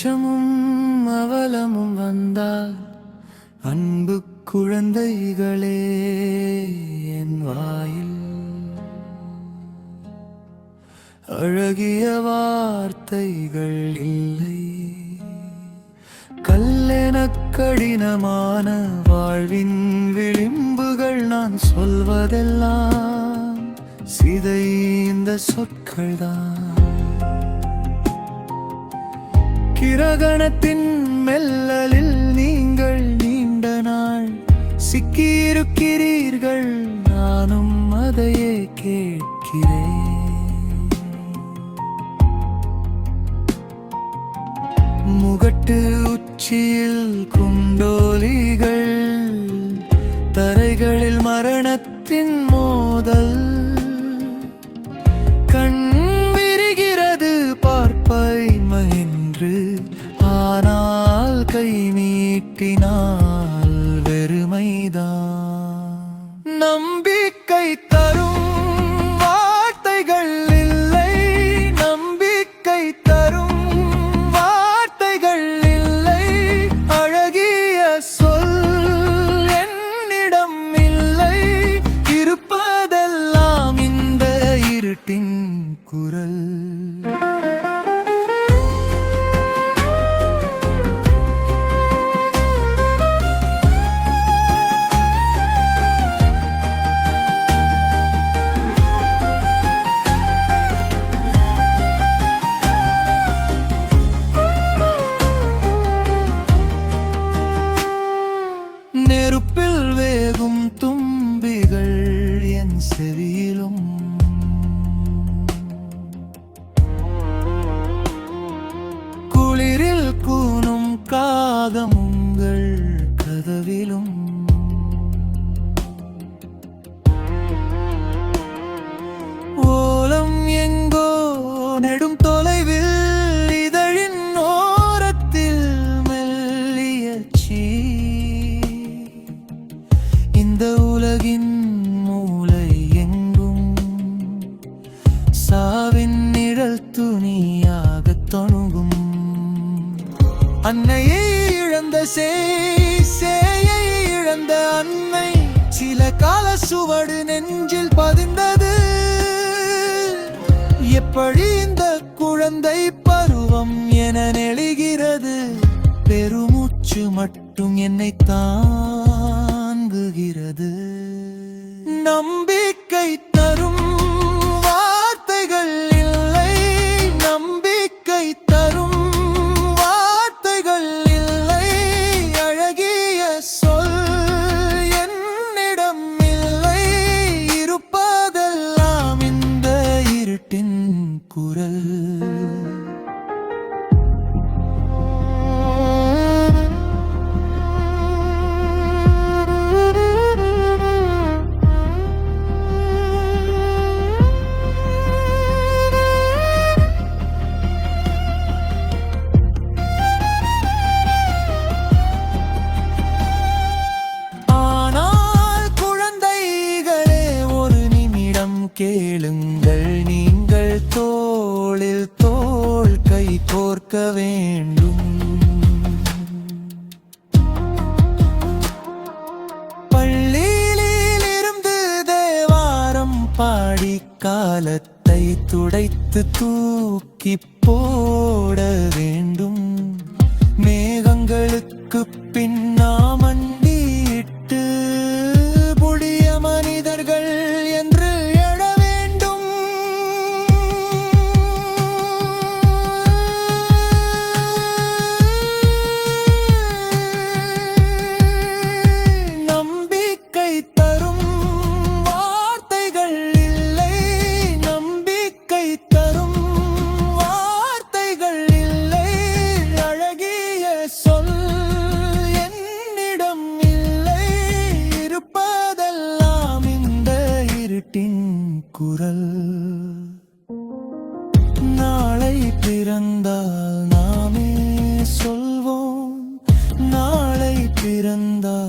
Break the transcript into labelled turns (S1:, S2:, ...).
S1: அச்சமும் அவலமும் வந்தால் அன்பு குழந்தைகளே என் வாயில் அழகிய வார்த்தைகள் இல்லை. கல்லெனக் கடினமான வாழ்வின் விளிம்புகள் நான் சொல்வதெல்லாம் சிதைந்த சொற்கள்தான். கிரகணத்தின் மெல்லலில் நீங்கள் நீண்ட நாள் சிக்கியிருக்கிறீர்கள், நானும் அதையே கேட்கிறேன். முகட்டு உச்சியில் குண்டோலிகள், தரைகளில் மரணத்தின் மோதல். கண் விரிகிறது பார்ப்பாய் மகின்று, ஆனால் கை நீட்டினால் வெறுமைதான். நம்பிக்கை தரும் வார்த்தைகள் இல்லை, நம்பிக்கை தரும் வார்த்தைகள் இல்லை. அழகிய சொல் என்னிடம் இல்லை, இருப்பதெல்லாம் இந்த இருட்டின் குரல். நெருப்பில் வேகும் தும்பிகள் என் செவியிலும், குளிரில் கூனும் காகமுங்கள் கதவிலும். ஓலம் எங்கோ நெடும் தொலைவில், இதழின் ஓரத்தில் மெல்லியச்சி. இந்த உலகின் மூலை எங்கும் சாவின் நிழல் துணியாக தொணுகும். அன்னையை இழந்த சேயை இழந்த அன்னை, சில கால சுவடு நெஞ்சில் பதிந்தது. எப்படி இந்த குழந்தை பருவம் என நெளிகிறது, பெருமூச்சு மட்டும் என்னை தாங்குகிறது. நம்பிக்கை தரும் வார்த்தைகள் இல்லை, நம்பிக்கை தரும் வார்த்தைகள் இல்லை. அழகிய சொல் என்னிடம் இல்லை, இருப்பதெல்லாம் இந்த இருட்டின் குரல். கேளுங்கள், நீங்கள் தோளில் தோள் கை கோர்க்க வேண்டும். பள்ளியிலிருந்து தேவாரம் பாடி காலத்தை துடைத்து தூக்கி போட வேண்டும். மேகங்களுக்கு பின்னாமண்டிட்டு புதிய மனிதர்கள் என்று குரல். நாளை பிறந்தால் நாமே சொல்வோம், நாளை பிறந்தால்